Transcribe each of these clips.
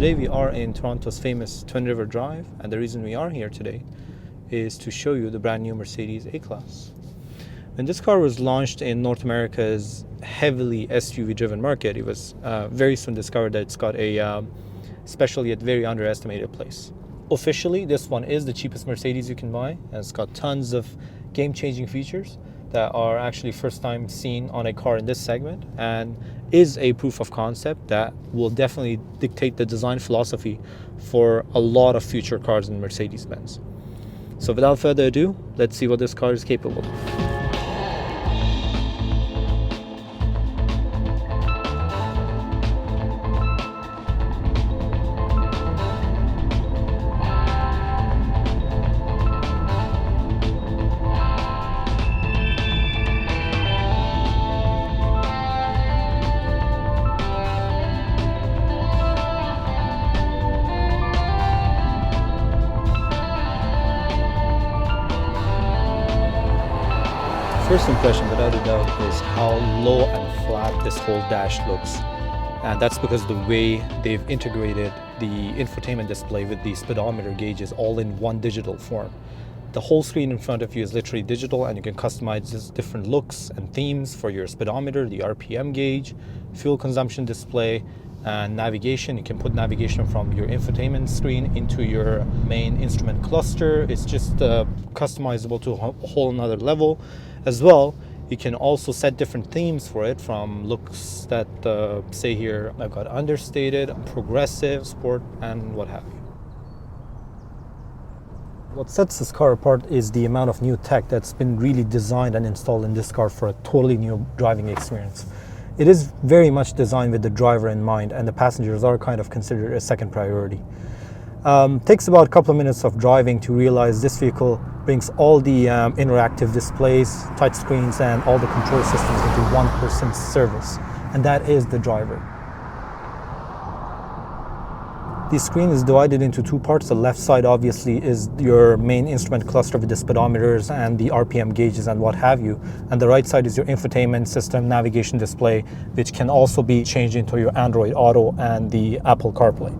Today we are in Toronto's famous Twin River Drive, and the reason we are here today is to show you the brand new Mercedes A-Class. When this car was launched in North America's heavily SUV driven market, it was very soon discovered that it's got a special yet very underestimated place. Officially, this one is the cheapest Mercedes you can buy, and it's got tons of game-changing features that are actually first time seen on a car in this segment, and is a proof of concept that will definitely dictate the design philosophy for a lot of future cars in Mercedes-Benz. So without further ado, let's see what this car is capable of. First impression, without a doubt, is how low and flat this whole dash looks. And that's because of the way they've integrated the infotainment display with the speedometer gauges all in one digital form. The whole screen in front of you is literally digital, and you can customize different looks and themes for your speedometer, the RPM gauge, fuel consumption display, and navigation. You can put navigation from your infotainment screen into your main instrument cluster. It's just customizable to a whole another level. As well, you can also set different themes for it, from looks that say here I've got understated, progressive, sport, and what have you. What sets this car apart is the amount of new tech that's been really designed and installed in this car for a totally new driving experience. It is very much designed with the driver in mind, and the passengers are kind of considered a second priority. Takes about a couple of minutes of driving to realize this vehicle brings all the interactive displays, touch screens, and all the control systems into one person's service, and that is the driver. The screen is divided into two parts. The left side obviously is your main instrument cluster with the speedometers and the RPM gauges and what have you, and the right side is your infotainment system navigation display, which can also be changed into your Android Auto and the Apple CarPlay.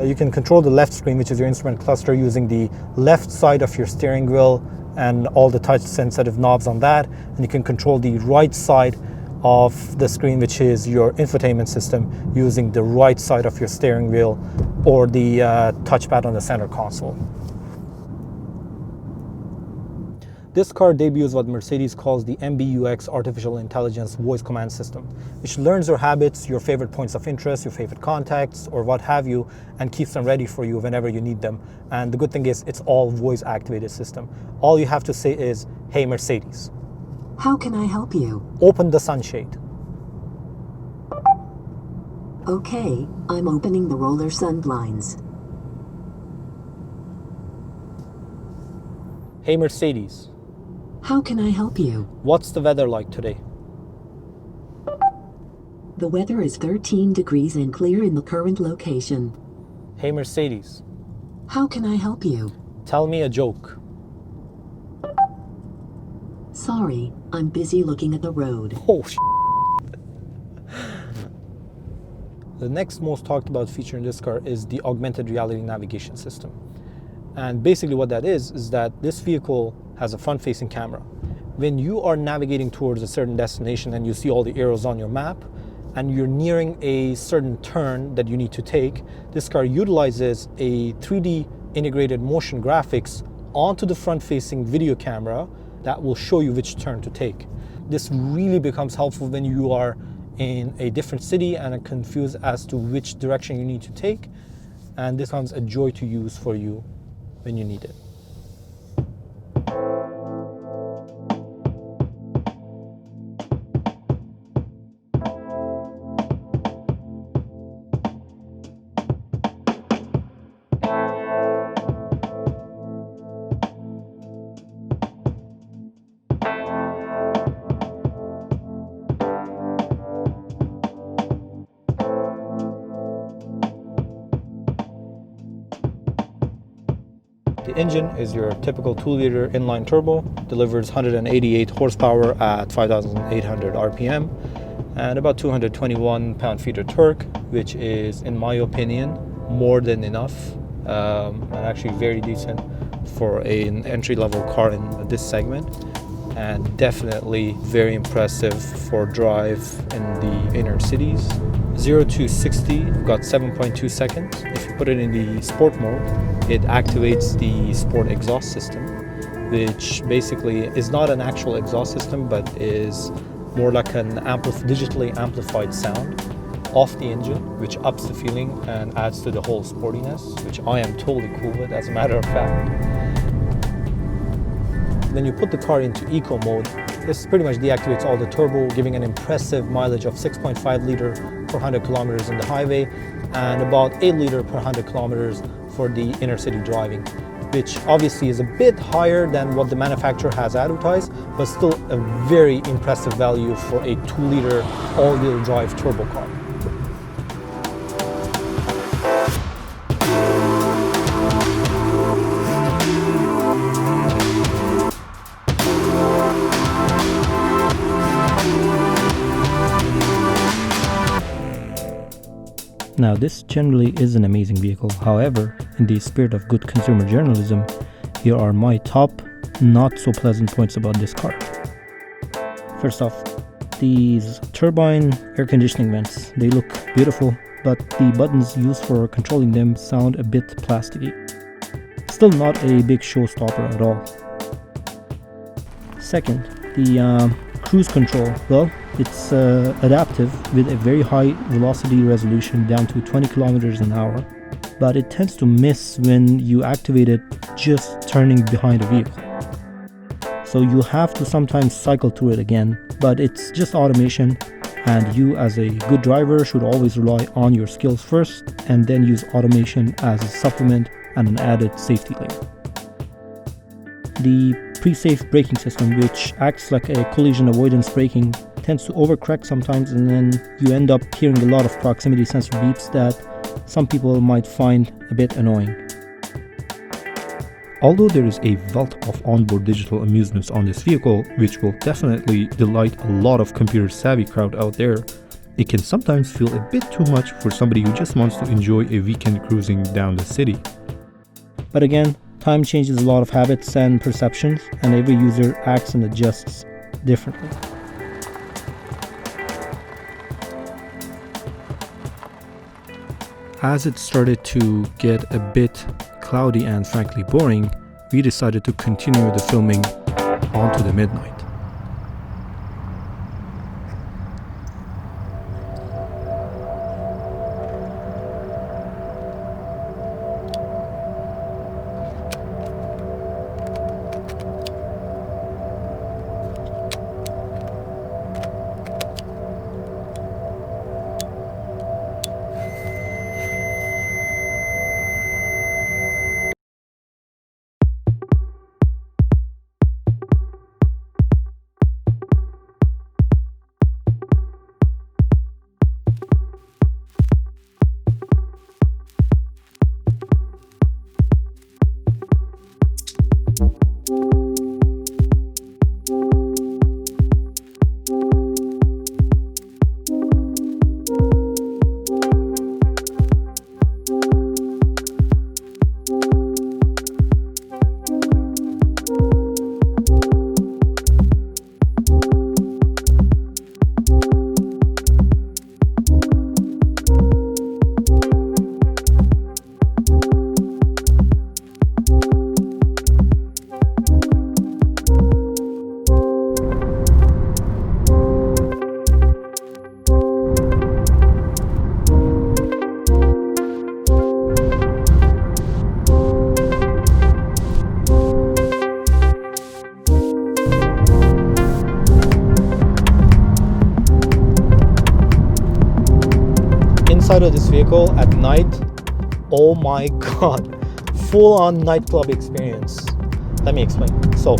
You can control the left screen, which is your instrument cluster, using the left side of your steering wheel and all the touch sensitive knobs on that, and you can control the right side of the screen, which is your infotainment system, using the right side of your steering wheel or the touchpad on the center console. This car debuts what Mercedes calls the MBUX Artificial Intelligence Voice Command System, which learns your habits, your favorite points of interest, your favorite contacts, or what have you, and keeps them ready for you whenever you need them. And the good thing is, it's all voice-activated system. All you have to say is, "Hey Mercedes, how can I help you? Open the sunshade." Okay, I'm opening the roller sun blinds. "Hey Mercedes, how can I help you? what's the weather like today?" The weather is 13 degrees and clear in the current location. "Hey Mercedes, how can I help you? tell me a joke." Sorry, I'm busy looking at the road. Oh, The next most talked about feature in this car is the augmented reality navigation system. And basically what that is that this vehicle has a front-facing camera. When you are navigating towards a certain destination and you see all the arrows on your map, and you're nearing a certain turn that you need to take, this car utilizes a 3D integrated motion graphics onto the front-facing video camera that will show you which turn to take. This really becomes helpful when you are in a different city and are confused as to which direction you need to take, and this becomes a joy to use for you when you need it. The engine is your typical 2-liter inline turbo, delivers 188 horsepower at 5,800 RPM and about 221 pound-feet of torque, which is, in my opinion, more than enough, and actually very decent for an entry-level car in this segment, and definitely very impressive for drive in the inner cities. 0 to 60, we've got 7.2 seconds. If you put it in the sport mode, it activates the sport exhaust system, which basically is not an actual exhaust system, but is more like an digitally amplified sound off the engine, which ups the feeling and adds to the whole sportiness, which I am totally cool with, as a matter of fact. Then you put the car into eco mode. This pretty much deactivates all the turbo, giving an impressive mileage of 6.5 liter per 100 kilometers in the highway and about 8 liter per 100 kilometers for the inner city driving, which obviously is a bit higher than what the manufacturer has advertised, but still a very impressive value for a 2 liter all-wheel drive turbo car. Now, this generally is an amazing vehicle. However, in the spirit of good consumer journalism, here are my top not so pleasant points about this car. First off, these turbine air conditioning vents, they look beautiful, but the buttons used for controlling them sound a bit plasticky. Still not a big showstopper at all. Second, the cruise control, well, it's adaptive with a very high velocity resolution down to 20 kilometers an hour, but it tends to miss when you activate it just turning behind a vehicle. So you have to sometimes cycle through it again, but it's just automation, and you as a good driver should always rely on your skills first and then use automation as a supplement and an added safety layer. The pre-safe braking system, which acts like a collision avoidance braking, tends to overcorrect sometimes, and then you end up hearing a lot of proximity sensor beeps that some people might find a bit annoying. Although there is a wealth of onboard digital amusements on this vehicle, which will definitely delight a lot of computer-savvy crowd out there, it can sometimes feel a bit too much for somebody who just wants to enjoy a weekend cruising down the city. But again, time changes a lot of habits and perceptions, and every user acts and adjusts differently. As it started to get a bit cloudy and frankly boring, we decided to continue the filming on to the midnight. Inside of this vehicle at night, oh my god, full-on nightclub experience. Let me explain. So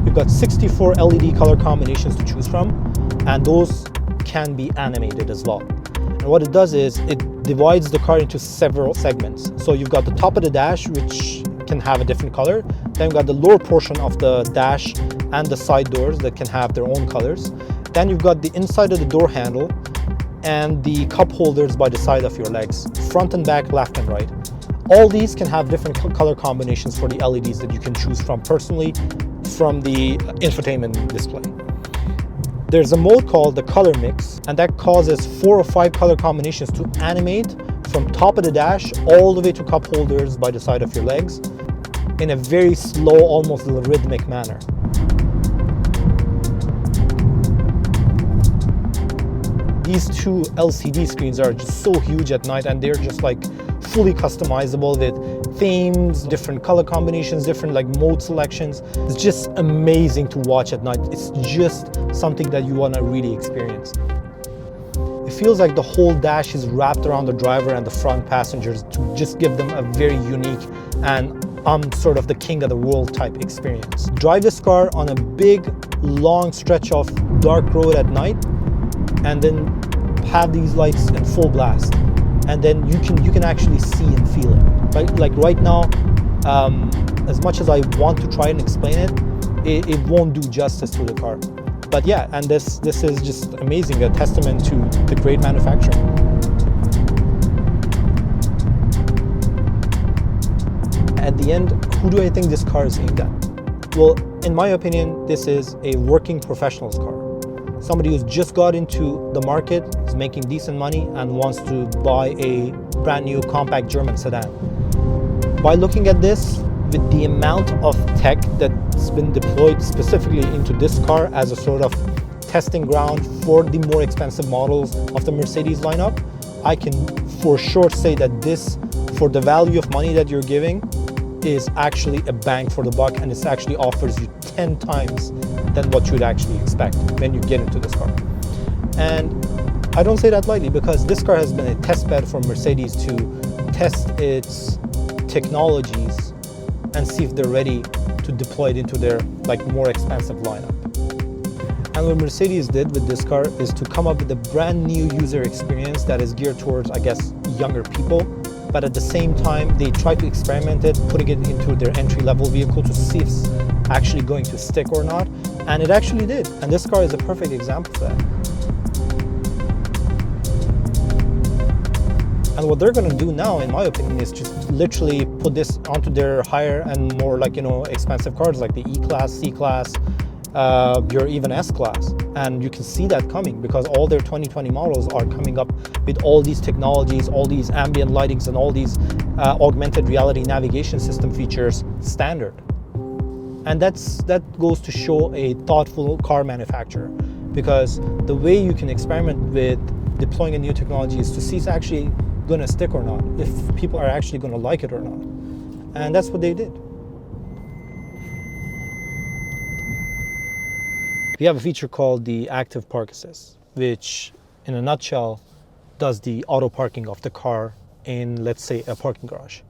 we've got 64 LED color combinations to choose from, and those can be animated as well. And what it does is it divides the car into several segments. So you've got the top of the dash, which can have a different color. Then you've got the lower portion of the dash and the side doors that can have their own colors. Then you've got the inside of the door handle, and the cup holders by the side of your legs, front and back, left and right. All these can have different color combinations for the LEDs that you can choose from personally from the infotainment display. There's a mode called the color mix, and that causes 4 or 5 color combinations to animate from top of the dash all the way to cup holders by the side of your legs in a very slow, almost rhythmic manner. These 2 LCD screens are just so huge at night, and they're just like fully customizable with themes, different color combinations, different like mode selections. It's just amazing to watch at night. It's just something that you want to really experience. It feels like the whole dash is wrapped around the driver and the front passengers to just give them a very unique and I'm sort of the king of the world type experience. Drive this car on a big, long stretch of dark road at night, and then have these lights in full blast, and then you can actually see and feel it. Right? Like right now, as much as I want to try and explain it, it won't do justice to the car. But yeah, and this is just amazing, a testament to the great manufacturing. At the end, who do I think this car is aimed at? Well, in my opinion, this is a working professional's car. Somebody who's just got into the market, is making decent money, and wants to buy a brand new compact German sedan. By looking at this, with the amount of tech that's been deployed specifically into this car as a sort of testing ground for the more expensive models of the Mercedes lineup, I can for sure say that this, for the value of money that you're giving, is actually a bang for the buck, and it actually offers you 10 times than what you'd actually expect when you get into this car. And I don't say that lightly, because this car has been a test bed for Mercedes to test its technologies and see if they're ready to deploy it into their like more expensive lineup. And what Mercedes did with this car is to come up with a brand new user experience that is geared towards, I guess, younger people. But at the same time, they tried to experiment it, putting it into their entry-level vehicle to see if it's actually going to stick or not. And it actually did. And this car is a perfect example of that. And what they're going to do now, in my opinion, is just literally put this onto their higher and more like, expensive cars like the E-Class, C-Class, your even S-Class. And you can see that coming, because all their 2020 models are coming up with all these technologies, all these ambient lightings, and all these augmented reality navigation system features standard. And that goes to show a thoughtful car manufacturer, because the way you can experiment with deploying a new technology is to see if it's actually going to stick or not, if people are actually going to like it or not. And that's what they did. We have a feature called the Active Park Assist, which in a nutshell does the auto parking of the car in, let's say, a parking garage.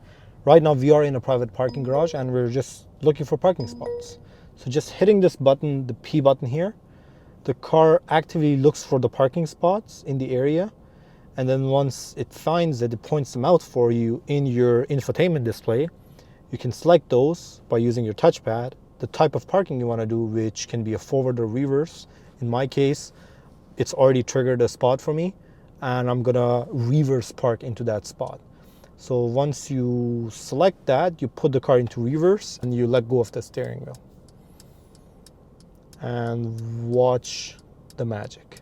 Right now we are in a private parking garage and we're just looking for parking spots. So just hitting this button, the P button here, the car actively looks for the parking spots in the area, and then once it finds it, it points them out for you in your infotainment display. You can select those by using your touchpad, the type of parking you want to do, which can be a forward or reverse. In my case, it's already triggered a spot for me, and I'm gonna reverse park into that spot. So once you select that, you put the car into reverse and you let go of the steering wheel. And watch the magic.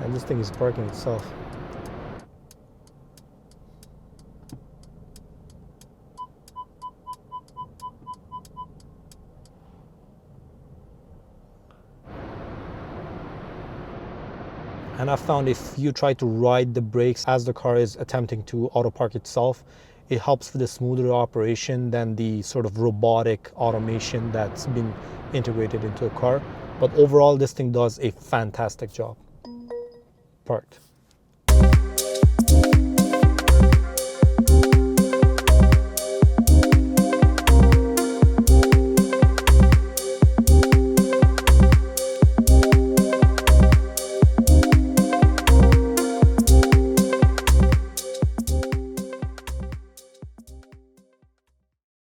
And this thing is parking itself. And I found if you try to ride the brakes as the car is attempting to auto park itself, it helps with a smoother operation than the sort of robotic automation that's been integrated into a car. But overall, this thing does a fantastic job. Parked.